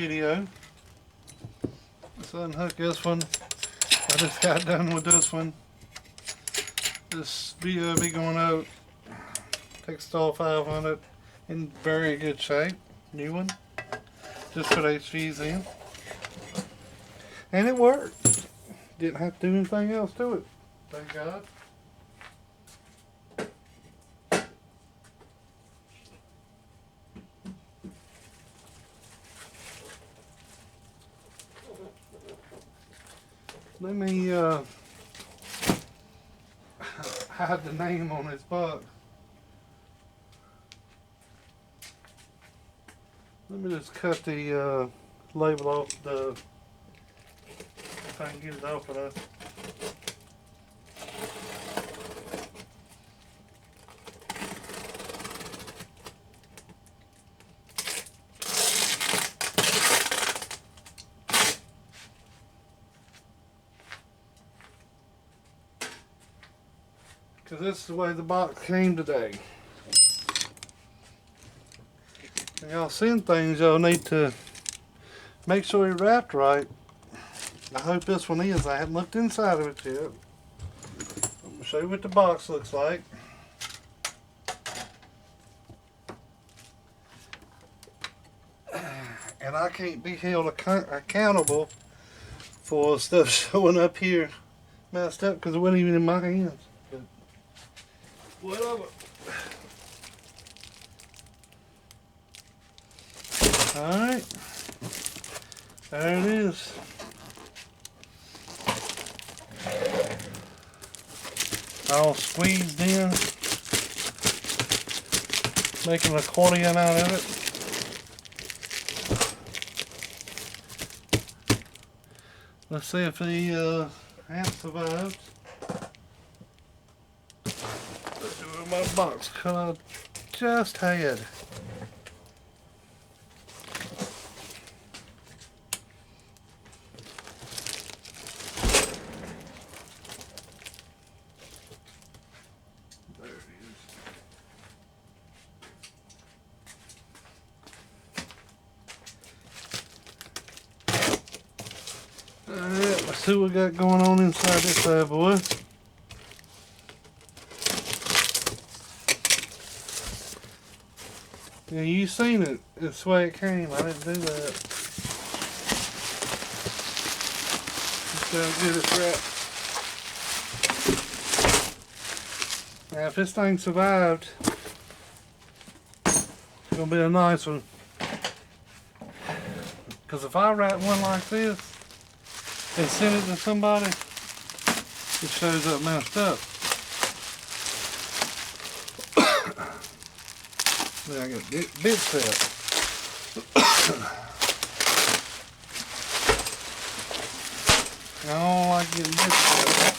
video. Let's unhook this one. I just got done with this one. This video will be going out. Textile 500 in very good shape. New one. Just put HVs in. And it worked. Didn't have to do anything else to it. Thank God. Let me hide the name on this box. Let me just cut the label off the, if I can get it off of that. Because this is the way the box came today. And y'all seen things, y'all need to make sure you're wrapped right. I hope this one is. I haven't looked inside of it yet. I'm going to show you what the box looks like. And I can't be held accountable for stuff showing up here messed up because it wasn't even in my hands. But whatever. Alright. There it is. All squeezed in. Making an accordion out of it. Let's see if the amp survives. Let's do it with my box cut I just had. There it is. Alright, let's see what we got going on inside this bad boy. Yeah, you seen it. It's the way it came. I didn't do that. Just gotta get it wrapped. Now, if this thing survived, it's gonna be a nice one. Because if I wrap one like this and send it to somebody, it shows up messed up. Then I got bit set. I don't like getting bit set.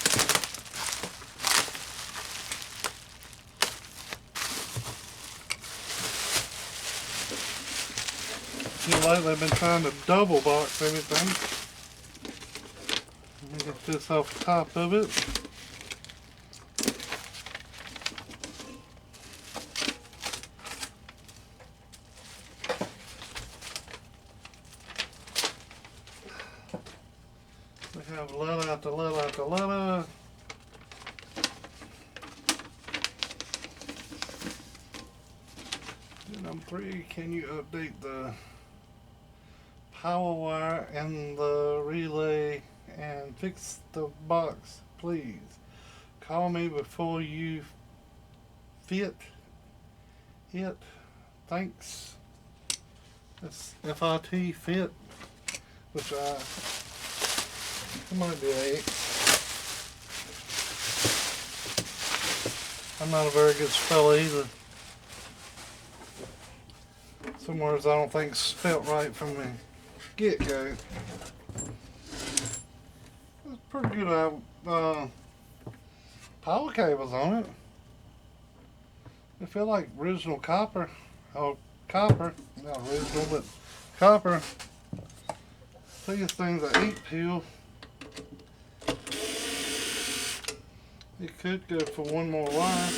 Lately I've been trying to double box everything. Let me get this off the top of it. We have letter after letter after letter. Number 3, can you update the power wire and the relay and fix the box, please? Call me before you fit it. Thanks. That's FIT fit, which it might be an X. I'm not a very good speller either. Some words I don't think spelt right from the get-go. It's pretty good power cables on it. They feel like original copper. Oh, copper. Not original, but copper. These things are 8 peel. You could go for one more wire.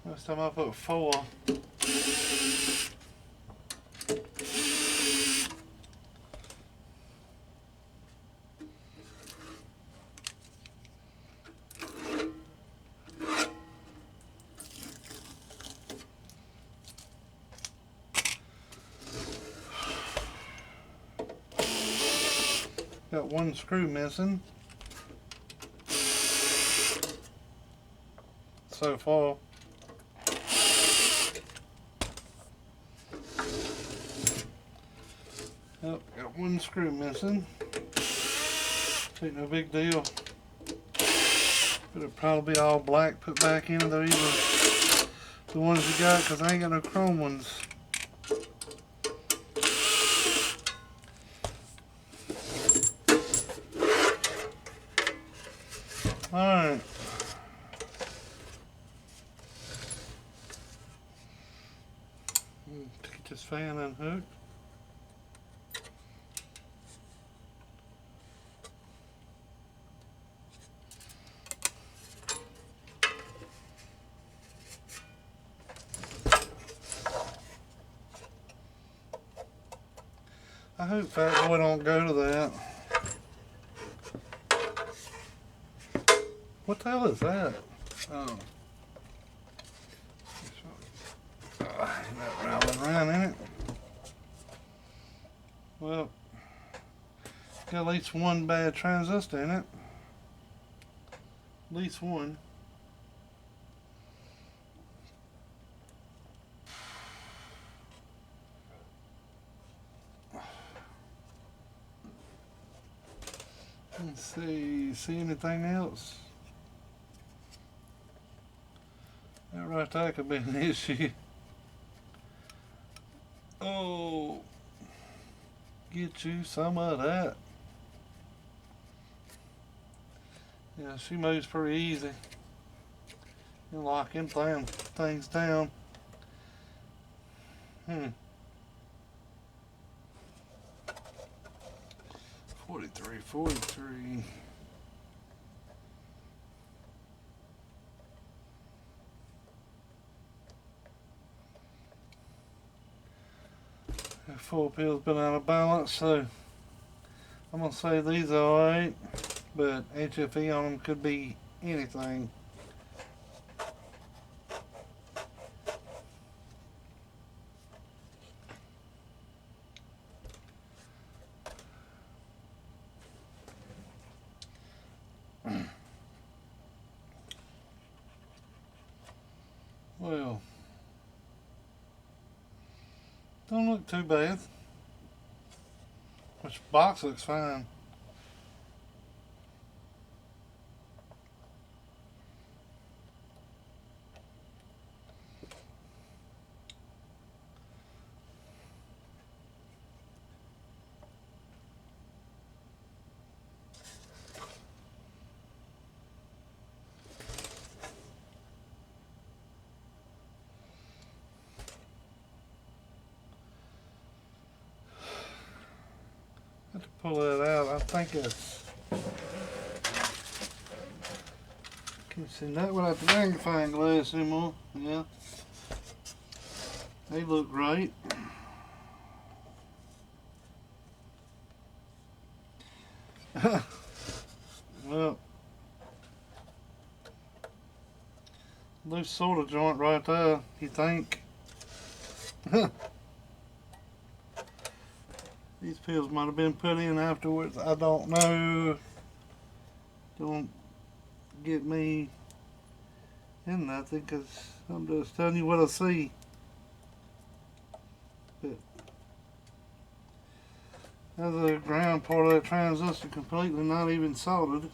Last time I put 4. got one screw missing so far. Yep, got one screw missing. Ain't no big deal. It'll probably be all black put back into the ones you got, because I ain't got no chrome ones. Alright. Get this fan unhooked. I hope Fatboy don't go to that. What the hell is that? Oh. Ain't that rattling around in it? Well, got at least one bad transistor in it. At least one. Let's see anything else? That right there could be an issue. Oh, get you some of that. Yeah, she moves pretty easy. You lock them things down. 43. The 4-pill's been out of balance, so I'm gonna say these are alright, but HFE on them could be anything. Well, don't look too bad. Which box looks fine. Have to pull that out. I think it's. Can't see that without the magnifying glass anymore. Yeah. They look great. Well, loose solder joint right there, you think? These pills might have been put in afterwards. I don't know. Don't get me in nothing, because I'm just telling you what I see. But that's the ground part of that transistor completely not even soldered.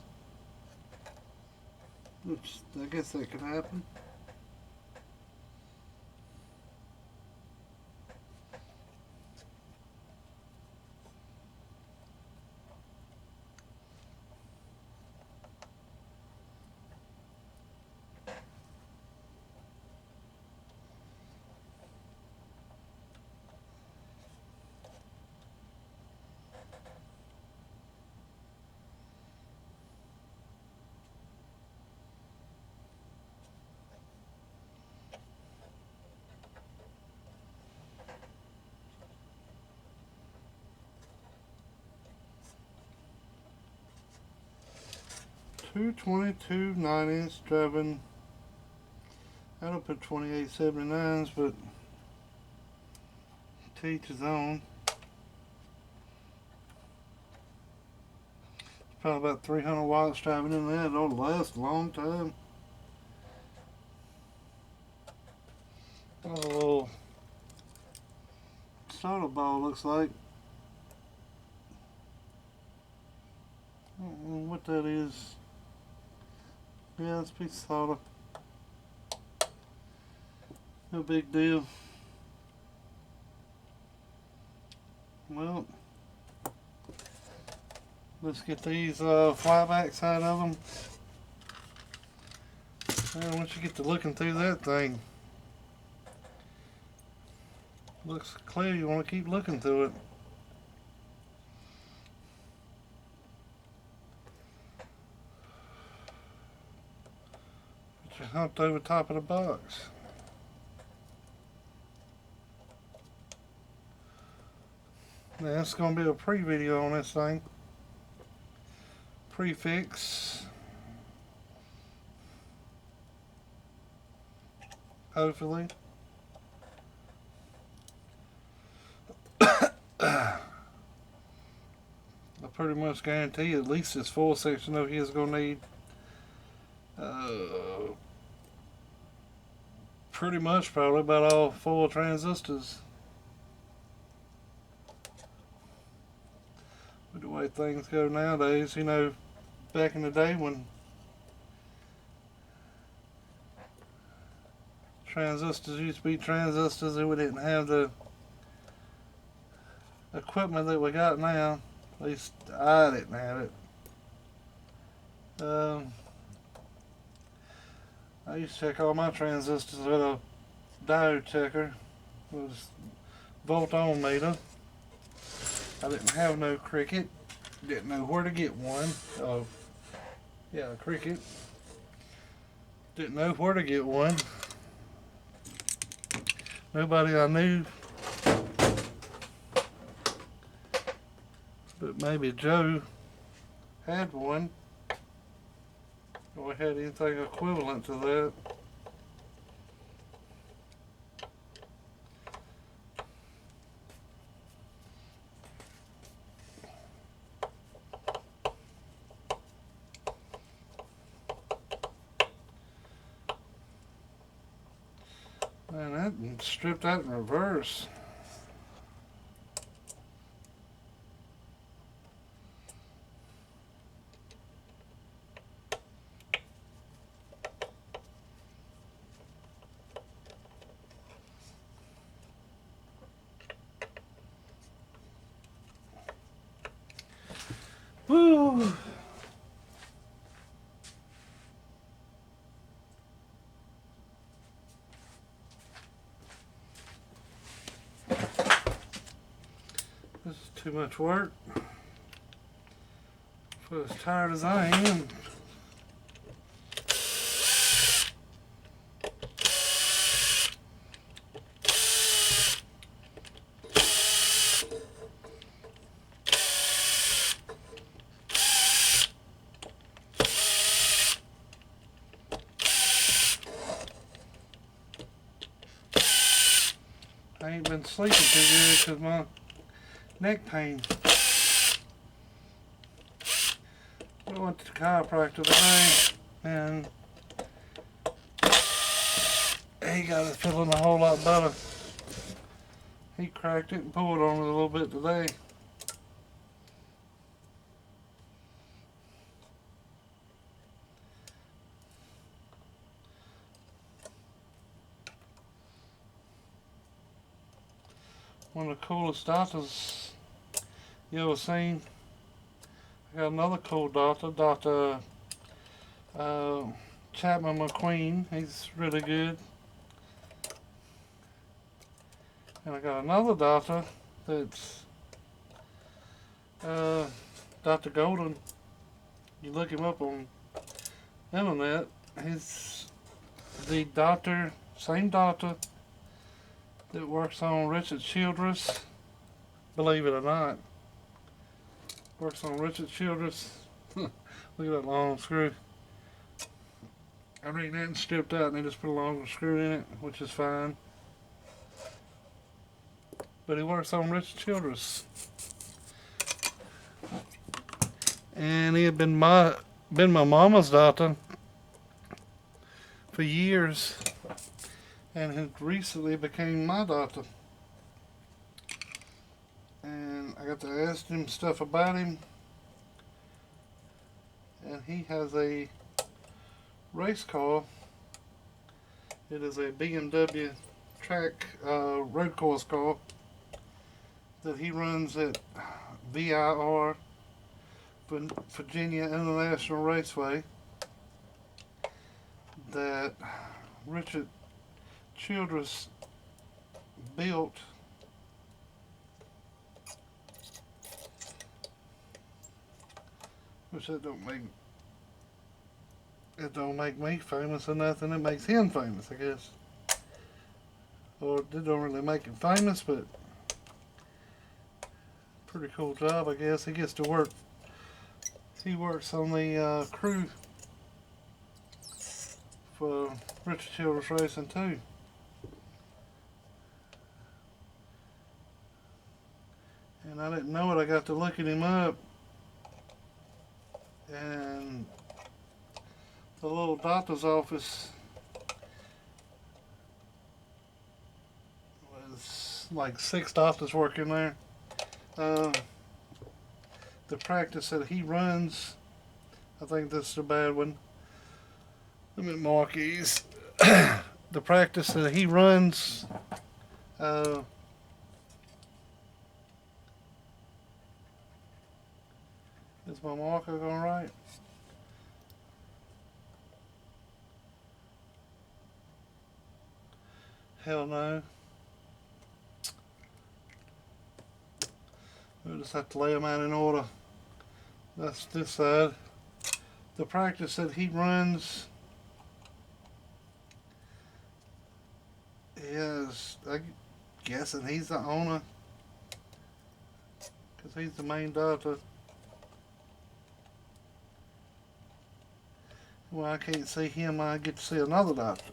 Which I guess that could happen. Two 22 9-inch driving. I don't put 2879s, but to each his own. Probably about 300 watts driving in there. It'll last a long time. A little starter ball looks like. I don't know what that is. Yeah, it's a piece of solder. No big deal. Well, let's get these flybacks out of them. And once you get to looking through that thing, looks clear. You want to keep looking through it. But you humped over top of the box. Now, it's going to be a pre-video on this thing. Prefix. Hopefully. I pretty much guarantee at least this full section over here is going to need pretty much probably about all 4 transistors. With the way things go nowadays, you know, back in the day when transistors used to be transistors and we didn't have the equipment that we got now. At least I didn't have it. I used to check all my transistors with a diode checker. It was volt-ohm meter. I didn't have no Cricket. Didn't know where to get one. Oh, yeah, Cricket. Didn't know where to get one. Nobody I knew, but maybe Joe had one, or had anything equivalent to that. Man, that stripped that in reverse. Woo! This is too much work for as tired as I am. I ain't been sleeping too good because my neck pain. I went to the chiropractor today and he got it feeling a whole lot better. He cracked it and pulled on it a little bit today. One of the coolest doctors you ever seen. I got another cool doctor, Dr. Chapman McQueen. He's really good. And I got another doctor that's Dr. Golden. You look him up on the internet. He's the doctor, same doctor that works on Richard Childress, believe it or not. Works on Richard Childress. Look at that long screw. I mean, that stripped out and they just put a longer screw in it, which is fine. But he works on Richard Childress. and he had been my mama's doctor for years, and had recently became my doctor. And I got to ask him stuff about him, and he has a race car. It is a BMW track road course car that he runs at VIR, Virginia International Raceway, that Richard Childress built. Which it don't make me famous or nothing. It makes him famous, I guess. Or it don't really make him famous, but pretty cool job, I guess. He gets to work. He works on the crew for Richard Childress Racing too. And I didn't know it. I got to looking him up, and the little doctor's office was like 6 doctors working there. The practice that he runs, I think this is a bad one. Let me mark these. The practice that he runs, is my marker going right? Hell no. We'll just have to lay them out in order. That's this side. The practice that he runs is, I'm guessing he's the owner, because he's the main doctor. Well, I can't see him. I get to see another doctor.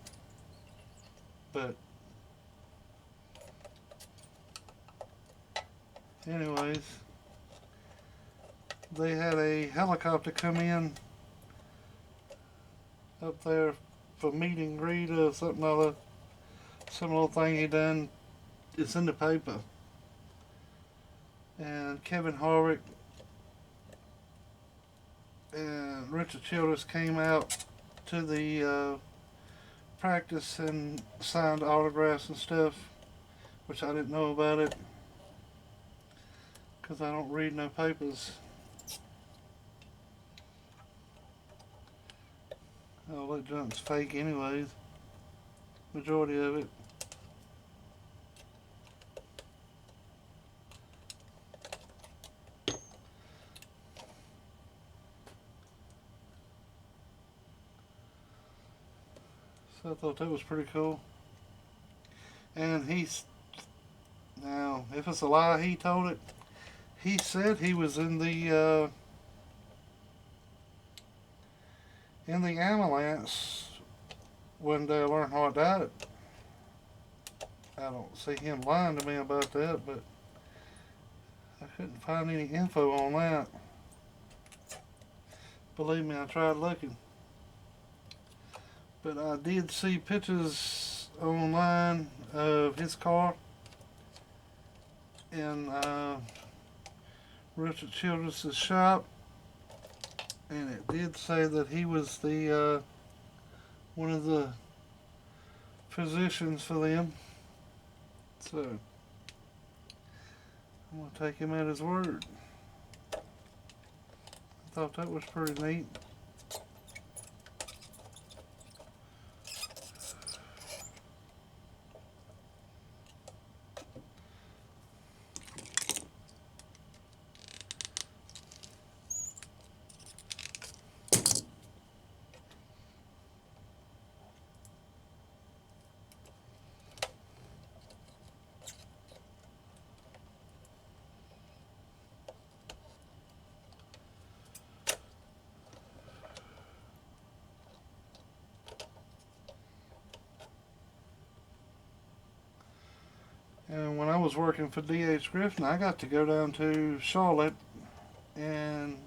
But anyways, they had a helicopter come in up there for meet and greet or something other. Some little thing he done. It's in the paper. And Kevin Harvick and Richard Childress came out to the practice and signed autographs and stuff, which I didn't know about it because I don't read no papers. Oh, that junk's fake anyways. Majority of it. So I thought that was pretty cool. And now, if it's a lie, he told it. He said he was in the ambulance when they learned how it died. I don't see him lying to me about that, but I couldn't find any info on that. Believe me, I tried looking. But I did see pictures online of his car in Richard Childress' shop, and it did say that he was the one of the physicians for them. So I'm gonna take him at his word. I thought that was pretty neat. And when I was working for D.H. Griffin, I got to go down to Charlotte and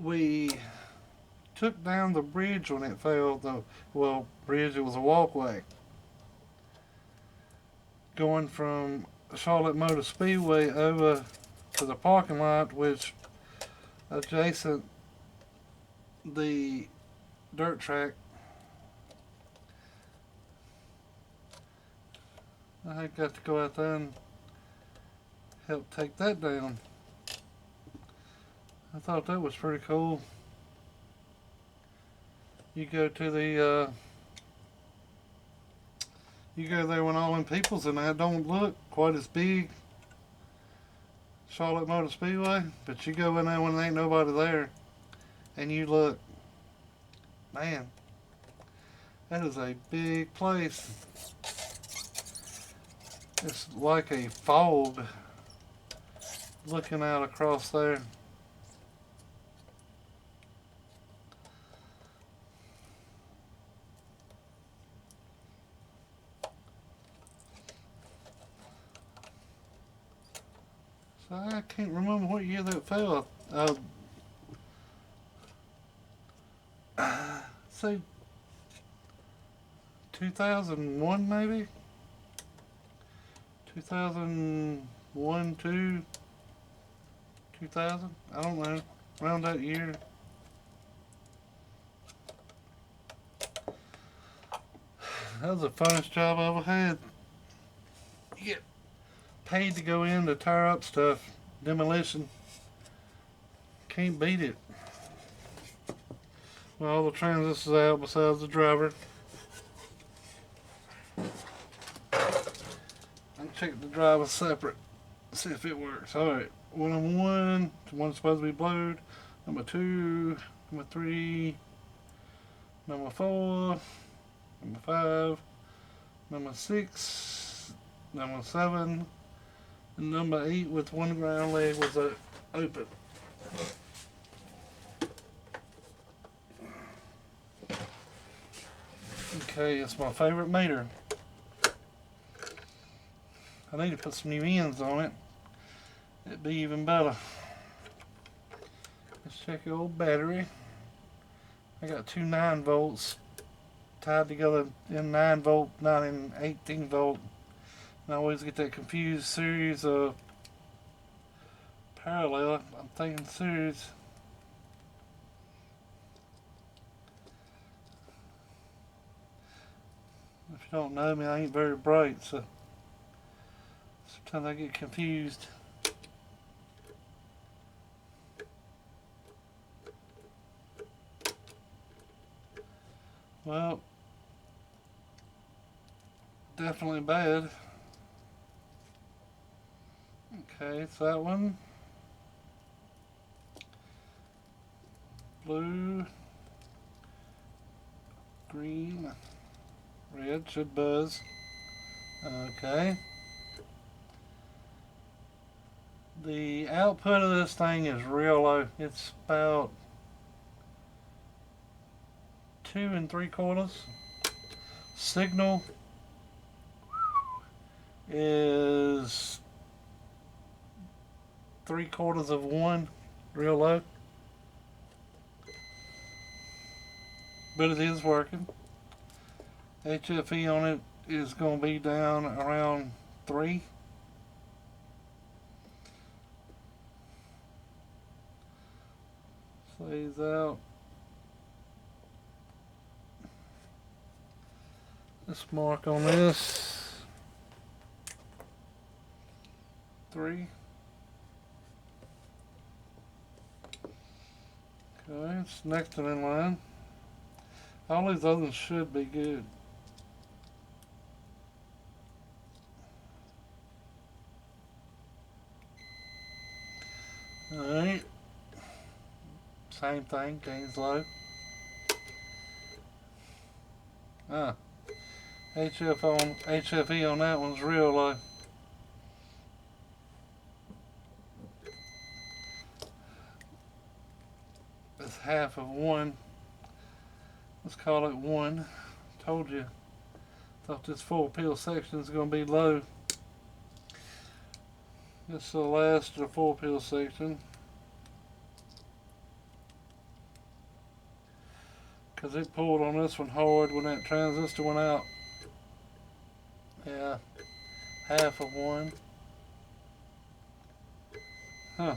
we took down the bridge when it fell. Bridge, it was a walkway. Going from Charlotte Motor Speedway over to the parking lot, which adjacent the dirt track. I got to go out there and help take that down. I thought that was pretty cool. You go to the you go there when all them people's in there. Don't look quite as big, Charlotte Motor Speedway, but you go in there when there ain't nobody there, and you look, man, that is a big place. It's like a fog looking out across there. So I can't remember what year that fell. Say 2001 maybe? 2001, 2000? I don't know. Around that year. That was the funnest job I ever had. You get paid to go in to tear up stuff. Demolition. Can't beat it. Well, all the transistors out besides the driver. I'll check the driver separate. See if it works. Alright. Number one. One's supposed to be blowed. Number two. Number three. Number four. Number five. Number six. Number seven. And number 8 with one ground leg was open. Okay, it's my favorite meter. I need to put some new ends on it. It'd be even better. Let's check the old battery. I got two 9 volts tied together in 9 volt, not in 18 volt. I always get that confused series of parallel. I'm thinking series. If you don't know me, I ain't very bright, so sometimes I get confused. Well, definitely bad. Okay, it's that one. Blue, green, red, should buzz. Okay. The output of this thing is real low. It's about 2 3/4. Signal is 3/4 of 1, real low. But it is working. HFE on it is going to be down around 3. Slays out. This mark on this, 3. Okay, it's next and in line. All these others should be good. Alright. Same thing, gain's low. HFE on that one's real low. It's half of 1. Let's call it 1. Told you. Thought this 4-peel section is going to be low. This is the last of the 4-peel section. because it pulled on this one hard when that transistor went out. Yeah, half of one. Huh.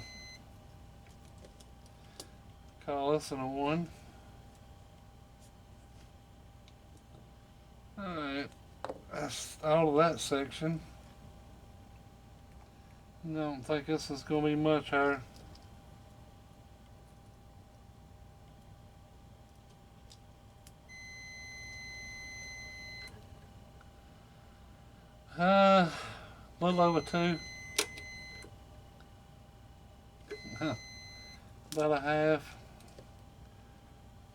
Call this one a 1. Alright, that's all of that section. I don't think this is going to be much higher. A little over 2. About a half.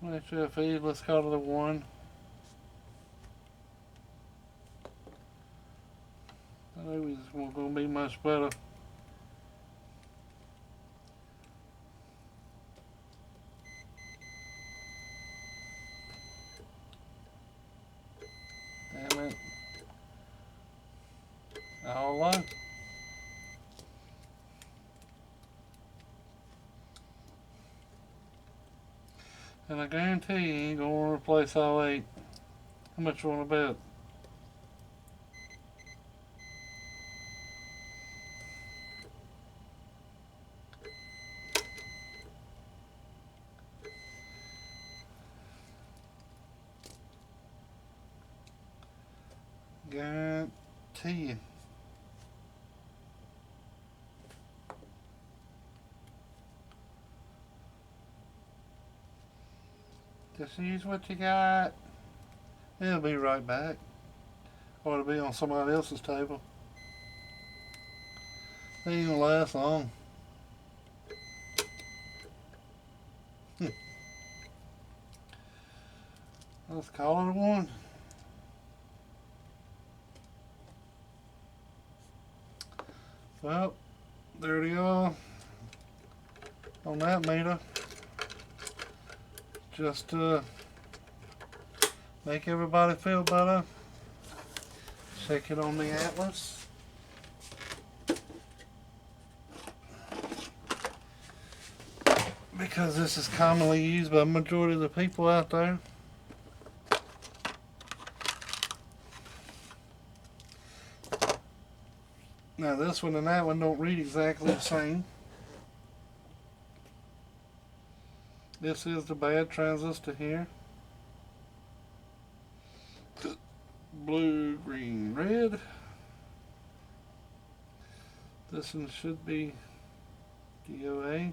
HFE, let's call it a 1. I know it's going to be much better. Damn it. All low. And I guarantee you ain't going to replace all 8. How much you want to bet? Guarantee you. Just use what you got. It'll be right back. Or it'll be on somebody else's table. It ain't gonna last long. Let's call it a 1. Well, there you are on that meter. Just to make everybody feel better, check it on the Atlas. Because this is commonly used by the majority of the people out there. Now this one and that one don't read exactly the same. This is the bad transistor here. Blue, green, red. This one should be DOA.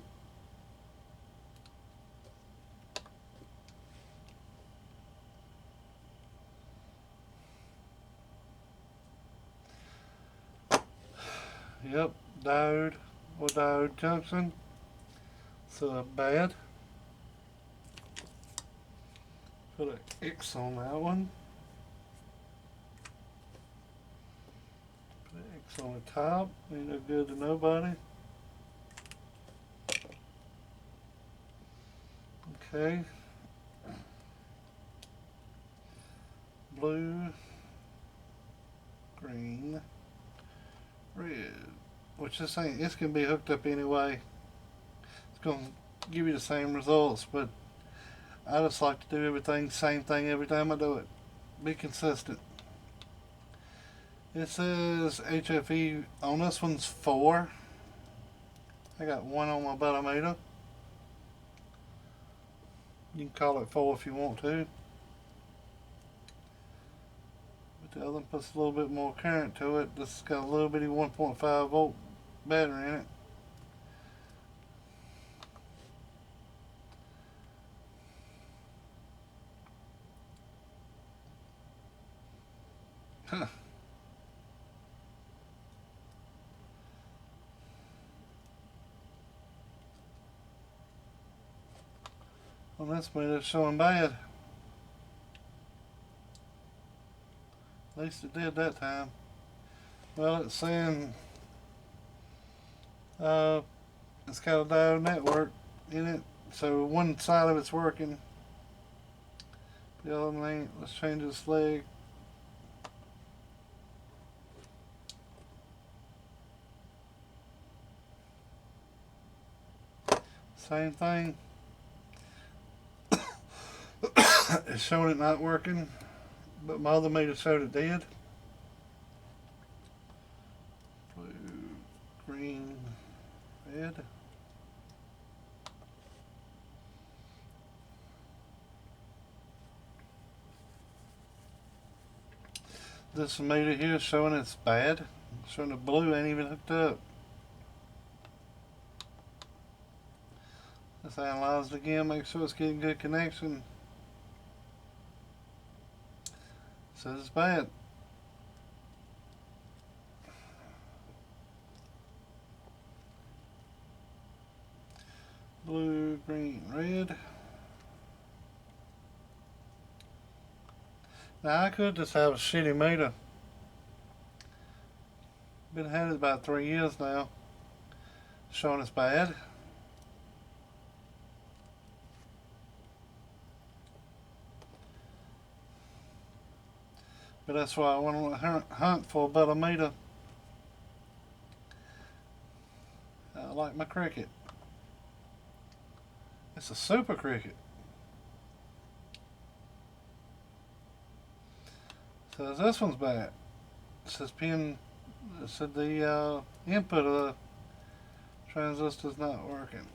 Yep, diode or diode junction. So bad. Put an X on that one. Put an X on the top. Ain't no good to nobody. Okay. Blue, green, red. Which this ain't, this can be hooked up anyway. It's going to give you the same results, but I just like to do everything, same thing every time I do it. Be consistent. It says HFE on this one's 4. I got 1 on my bottometer. You can call it 4 if you want to. But the other one puts a little bit more current to it. This has got a little bitty 1.5 volt battery in it. Huh. Well, that's made it showing bad. At least it did that time. Well, it's saying it's got a diode network in it, so one side of it's working. The other one ain't. Let's change this leg. Same thing. It's showing it not working, but my other meter showed it did. Blue, green, red. This meter here is showing it's bad. It's showing the blue ain't even hooked up. Let's analyze it again, make sure it's getting good connection. It says it's bad. Blue, green, red. Now I could just have a shitty meter. Been had it about 3 years now. Showing it's bad. But that's why I want to hunt for a better meter. I like my cricket. It's a super cricket. Says this one's bad. It says pin. It said the input of the transistor's not working.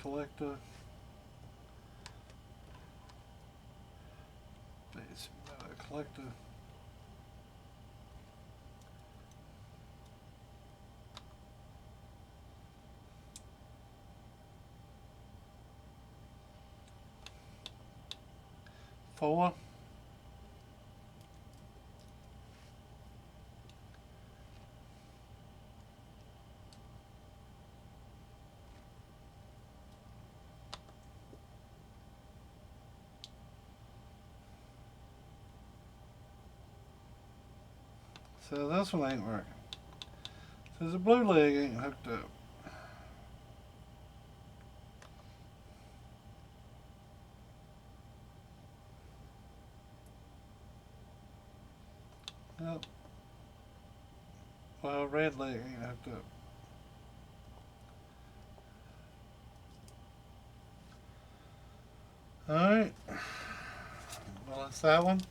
Collector. It's collector. Four. So this one ain't working. Says the blue leg ain't hooked up. Nope. Well, red leg ain't hooked up. Alright. Well, that's that one.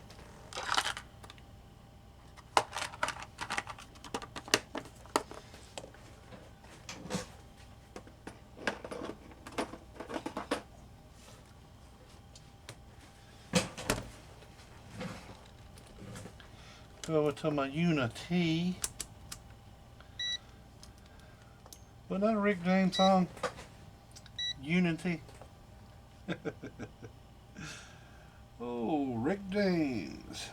Go over to my Unity. Wasn't that a Rick James song? Unity. Oh, Rick James.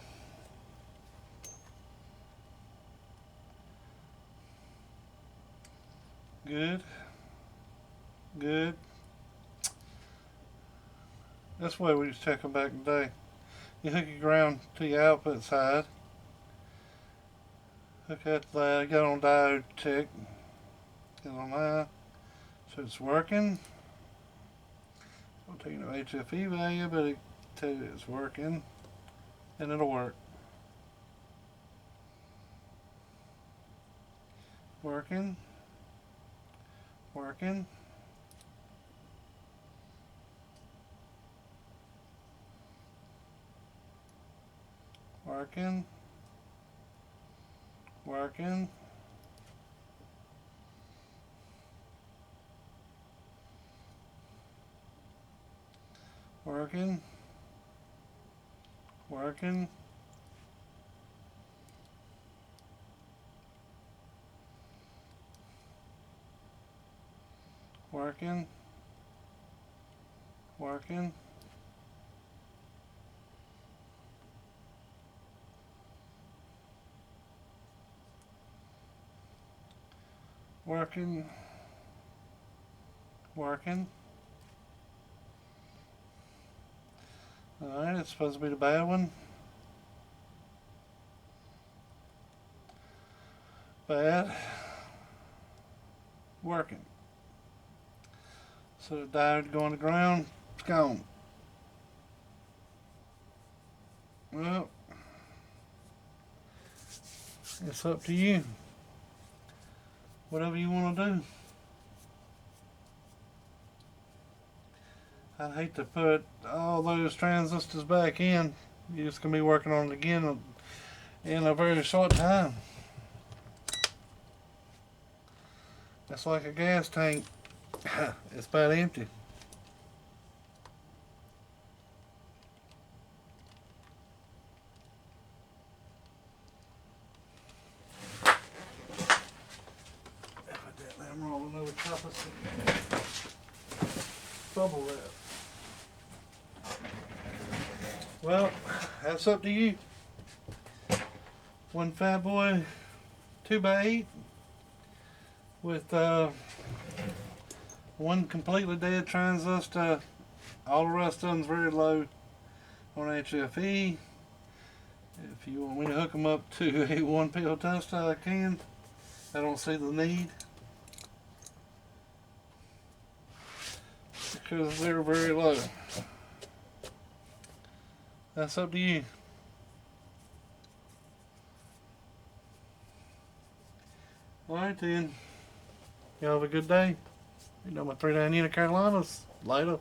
Good. Good. That's the way we was checking back in the day. You hook your ground to your output side. Hook up that, get on diode check. Get on that. So it's working. Don't take no HFE value, but it tell you it's working. And it'll work. Working. Working. Working. Working. Working. Working. Working. Working. Working. Working. Alright, it's supposed to be the bad one. Bad. Working. So the diode going to ground, it's gone. Well, it's up to you. whatever you want to do. I'd hate to put all those transistors back in. You're just going to be working on it again in a very short time. It's like a gas tank. It's about empty. If I did that, I'm rolling over top of some bubble wrap. Well, that's up to you. One fatboy 2x8 with one completely dead transistor. All the rest of them's very low on HFE. If you want me to hook them up to a 1-pill tester, I can. I don't see the need because they're very low. That's up to you. Alright then. Y'all have a good day. You know my 3 down Unit Carolinas. Later.